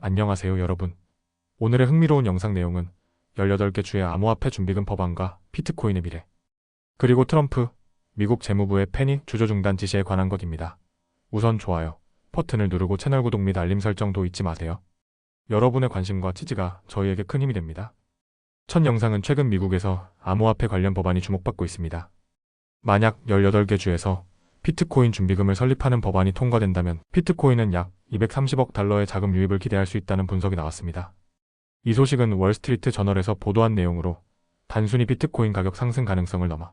안녕하세요 여러분. 오늘의 흥미로운 영상 내용은 18개 주의 암호화폐 준비금 법안과 비트코인의 미래, 그리고 트럼프, 미국 재무부의 페니 주조 중단 지시에 관한 것입니다. 우선 좋아요 버튼을 누르고 채널 구독 및 알림 설정도 잊지 마세요. 여러분의 관심과 지지가 저희에게 큰 힘이 됩니다. 첫 영상은 최근 미국에서 암호화폐 관련 법안이 주목받고 있습니다. 만약 18개 주에서 비트코인 준비금을 설립하는 법안이 통과된다면 비트코인은 약 230억 달러의 자금 유입을 기대할 수 있다는 분석이 나왔습니다. 이 소식은 월스트리트 저널에서 보도한 내용으로 단순히 비트코인 가격 상승 가능성을 넘어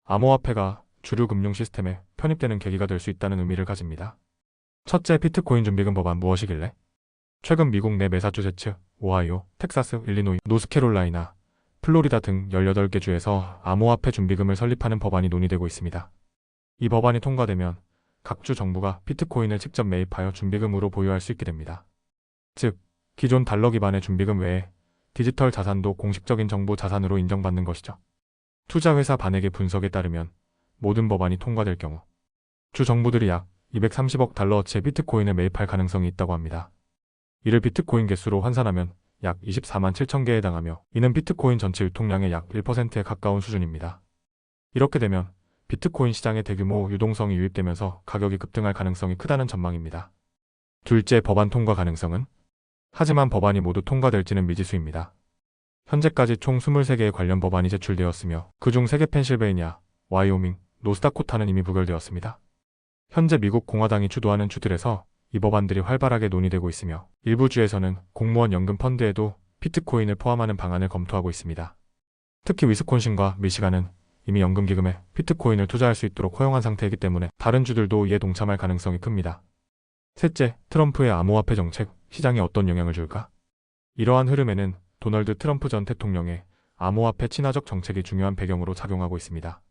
암호화폐가 주류 금융 시스템에 편입되는 계기가 될 수 있다는 의미를 가집니다. 첫째, 비트코인 준비금 법안 무엇이길래? 최근 미국 내 매사추세츠, 오하이오, 텍사스, 일리노이, 노스캐롤라이나, 플로리다 등 18개 주에서 암호화폐 준비금을 설립하는 법안이 논의되고 있습니다. 이 법안이 통과되면 각 주 정부가 비트코인을 직접 매입하여 준비금으로 보유할 수 있게 됩니다. 즉, 기존 달러 기반의 준비금 외에 디지털 자산도 공식적인 정부 자산으로 인정받는 것이죠. 투자회사 바넥의 분석에 따르면 모든 법안이 통과될 경우 주 정부들이 약 230억 달러어치의 비트코인을 매입할 가능성이 있다고 합니다. 이를 비트코인 개수로 환산하면 약 24만 7천 개에 해당하며 이는 비트코인 전체 유통량의 약 1%에 가까운 수준입니다. 이렇게 되면 비트코인 시장에 대규모 유동성이 유입되면서 가격이 급등할 가능성이 크다는 전망입니다. 둘째, 법안 통과 가능성은? 하지만 법안이 모두 통과될지는 미지수입니다. 현재까지 총 23개의 관련 법안이 제출되었으며 그중 3개 펜실베이니아, 와이오밍, 노스다코타는 이미 부결되었습니다. 현재 미국 공화당이 주도하는 주들에서 이 법안들이 활발하게 논의되고 있으며 일부 주에서는 공무원 연금 펀드에도 비트코인을 포함하는 방안을 검토하고 있습니다. 특히 위스콘신과 미시간은 이미 연금기금에 비트코인을 투자할 수 있도록 허용한 상태이기 때문에 다른 주들도 이에 동참할 가능성이 큽니다. 셋째, 트럼프의 암호화폐 정책, 시장에 어떤 영향을 줄까? 이러한 흐름에는 도널드 트럼프 전 대통령의 암호화폐 친화적 정책이 중요한 배경으로 작용하고 있습니다.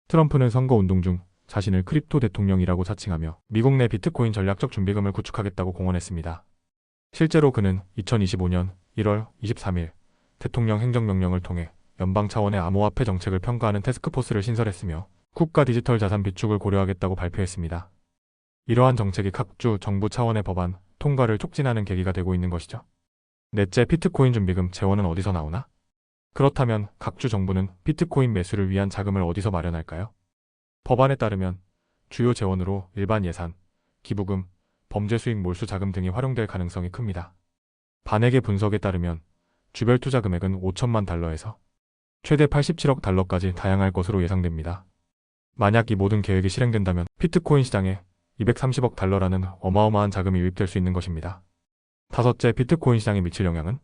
트럼프는 선거운동 중 자신을 크립토 대통령이라고 자칭하며 미국 내 비트코인 전략적 준비금을 구축하겠다고 공언했습니다. 실제로 그는 2025년 1월 23일 대통령 행정명령을 통해 연방 차원의 암호화폐 정책을 평가하는 태스크포스를 신설했으며 국가 디지털 자산 비축을 고려하겠다고 발표했습니다. 이러한 정책이 각 주 정부 차원의 법안 통과를 촉진하는 계기가 되고 있는 것이죠. 넷째, 비트코인 준비금 재원은 어디서 나오나? 그렇다면 각 주 정부는 비트코인 매수를 위한 자금을 어디서 마련할까요? 법안에 따르면 주요 재원으로 일반 예산, 기부금, 범죄 수익 몰수 자금 등이 활용될 가능성이 큽니다. 바넥의 분석에 따르면 주별 투자 금액은 5천만 달러에서 최대 87억 달러까지 다양할 것으로 예상됩니다. 만약 이 모든 계획이 실행된다면 비트코인 시장에 230억 달러라는 어마어마한 자금이 유입될 수 있는 것입니다. 다섯째, 비트코인 시장에 미칠 영향은?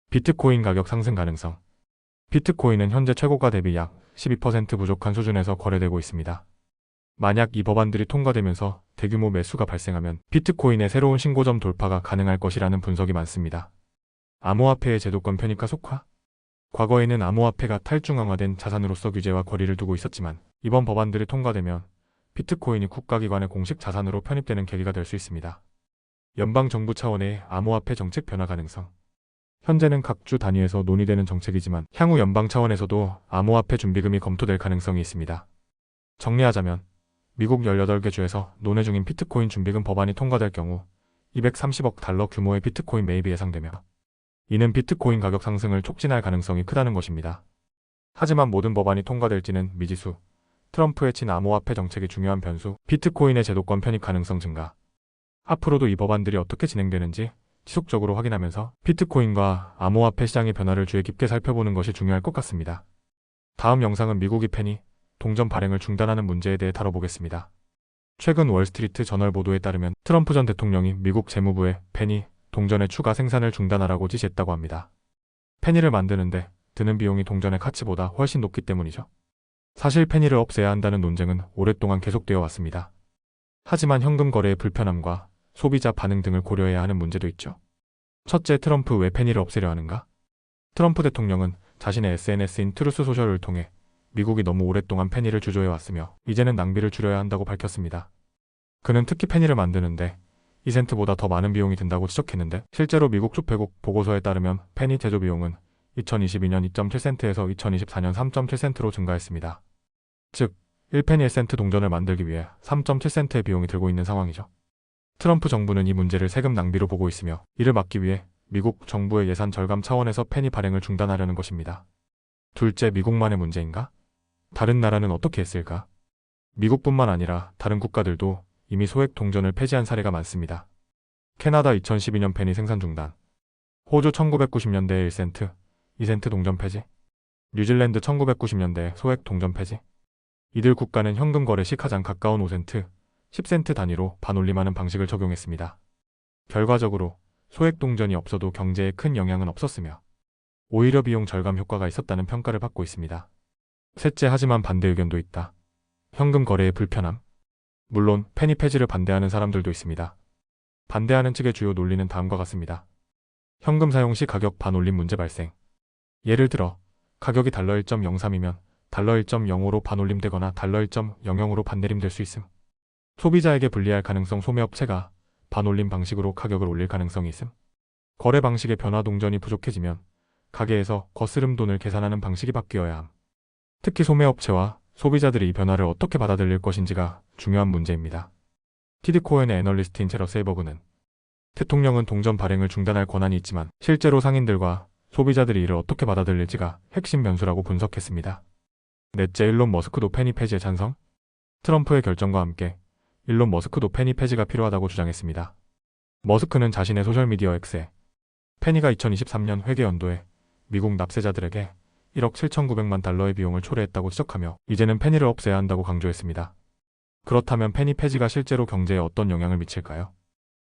비트코인 가격 상승 가능성. 비트코인은 현재 최고가 대비 약 12% 부족한 수준에서 거래되고 있습니다. 만약 이 법안들이 통과되면서 대규모 매수가 발생하면 비트코인의 새로운 신고점 돌파가 가능할 것이라는 분석이 많습니다. 암호화폐의 제도권 편입과 속화? 과거에는 암호화폐가 탈중앙화된 자산으로서 규제와 거리를 두고 있었지만 이번 법안들이 통과되면 비트코인이 국가기관의 공식 자산으로 편입되는 계기가 될 수 있습니다. 연방정부 차원의 암호화폐 정책 변화 가능성. 현재는 각 주 단위에서 논의되는 정책이지만 향후 연방 차원에서도 암호화폐 준비금이 검토될 가능성이 있습니다. 정리하자면 미국 18개 주에서 논의 중인 비트코인 준비금 법안이 통과될 경우 230억 달러 규모의 비트코인 매입이 예상되며 이는 비트코인 가격 상승을 촉진할 가능성이 크다는 것입니다. 하지만 모든 법안이 통과될지는 미지수, 트럼프의 친암호화폐 정책이 중요한 변수, 비트코인의 제도권 편입 가능성 증가. 앞으로도 이 법안들이 어떻게 진행되는지 지속적으로 확인하면서 비트코인과 암호화폐 시장의 변화를 주의 깊게 살펴보는 것이 중요할 것 같습니다. 다음 영상은 미국이 페니, 동전 발행을 중단하는 문제에 대해 다뤄보겠습니다. 최근 월스트리트 저널 보도에 따르면 트럼프 전 대통령이 미국 재무부에 페니, 동전의 추가 생산을 중단하라고 지시했다고 합니다. 페니를 만드는데 드는 비용이 동전의 가치보다 훨씬 높기 때문이죠. 사실 페니를 없애야 한다는 논쟁은 오랫동안 계속되어 왔습니다. 하지만 현금 거래의 불편함과 소비자 반응 등을 고려해야 하는 문제도 있죠. 첫째, 트럼프 왜 페니를 없애려 하는가? 트럼프 대통령은 자신의 SNS인 트루스 소셜을 통해 미국이 너무 오랫동안 페니를 주조해왔으며 이제는 낭비를 줄여야 한다고 밝혔습니다. 그는 특히 페니를 만드는데 2센트보다 더 많은 비용이 든다고 지적했는데 실제로 미국 주폐국 보고서에 따르면 페니 제조 비용은 2022년 2.7센트에서 2024년 3.7센트로 증가했습니다. 즉, 1페니 1센트 동전을 만들기 위해 3.7센트의 비용이 들고 있는 상황이죠. 트럼프 정부는 이 문제를 세금 낭비로 보고 있으며 이를 막기 위해 미국 정부의 예산 절감 차원에서 페니 발행을 중단하려는 것입니다. 둘째, 미국만의 문제인가? 다른 나라는 어떻게 했을까? 미국뿐만 아니라 다른 국가들도 이미 소액 동전을 폐지한 사례가 많습니다. 캐나다 2012년 페니 생산 중단, 호주 1990년대에 1센트, 2센트 동전 폐지, 뉴질랜드 1990년대 소액 동전 폐지. 이들 국가는 현금 거래 시 가장 가까운 5센트, 10센트 단위로 반올림하는 방식을 적용했습니다. 결과적으로 소액 동전이 없어도 경제에 큰 영향은 없었으며 오히려 비용 절감 효과가 있었다는 평가를 받고 있습니다. 셋째, 하지만 반대 의견도 있다. 현금 거래의 불편함. 물론 페니 폐지를 반대하는 사람들도 있습니다. 반대하는 측의 주요 논리는 다음과 같습니다. 현금 사용 시 가격 반올림 문제 발생. 예를 들어 가격이 달러 1.03이면 달러 1.05로 반올림되거나 달러 1.00으로 반내림될 수 있음. 소비자에게 불리할 가능성. 소매업체가 반올림 방식으로 가격을 올릴 가능성이 있음. 거래 방식의 변화. 동전이 부족해지면 가게에서 거스름 돈을 계산하는 방식이 바뀌어야 함. 특히 소매업체와 소비자들이 이 변화를 어떻게 받아들일 것인지가 중요한 문제입니다. TD 코엔의 애널리스트인 제러 세이버그는 대통령은 동전 발행을 중단할 권한이 있지만 실제로 상인들과 소비자들이 이를 어떻게 받아들일지가 핵심 변수라고 분석했습니다. 넷째, 일론 머스크도 페니 폐지에 찬성? 트럼프의 결정과 함께 일론 머스크도 페니 폐지가 필요하다고 주장했습니다. 머스크는 자신의 소셜미디어 X에 페니가 2023년 회계연도에 미국 납세자들에게 1억 7,900만 달러의 비용을 초래했다고 지적하며 이제는 페니를 없애야 한다고 강조했습니다. 그렇다면 페니 폐지가 실제로 경제에 어떤 영향을 미칠까요?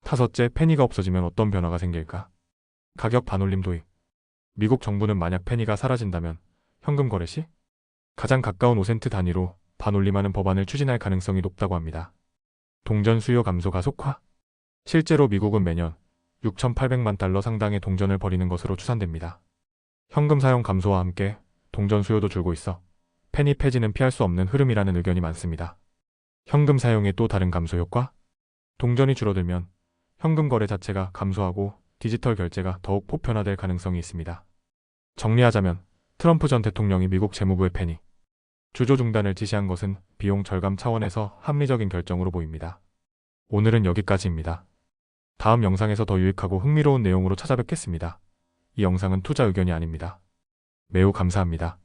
다섯째, 페니가 없어지면 어떤 변화가 생길까? 가격 반올림 도입. 미국 정부는 만약 페니가 사라진다면 현금 거래 시 가장 가까운 5센트 단위로 반올림하는 법안을 추진할 가능성이 높다고 합니다. 동전 수요 감소 가속화. 실제로 미국은 매년 6,800만 달러 상당의 동전을 버리는 것으로 추산됩니다. 현금 사용 감소와 함께 동전 수요도 줄고 있어 페니 폐지는 피할 수 없는 흐름이라는 의견이 많습니다. 현금 사용의 또 다른 감소 효과? 동전이 줄어들면 현금 거래 자체가 감소하고 디지털 결제가 더욱 보편화될 가능성이 있습니다. 정리하자면 트럼프 전 대통령이 미국 재무부의 페니 주조 중단을 지시한 것은 비용 절감 차원에서 합리적인 결정으로 보입니다. 오늘은 여기까지입니다. 다음 영상에서 더 유익하고 흥미로운 내용으로 찾아뵙겠습니다. 이 영상은 투자 의견이 아닙니다. 매우 감사합니다.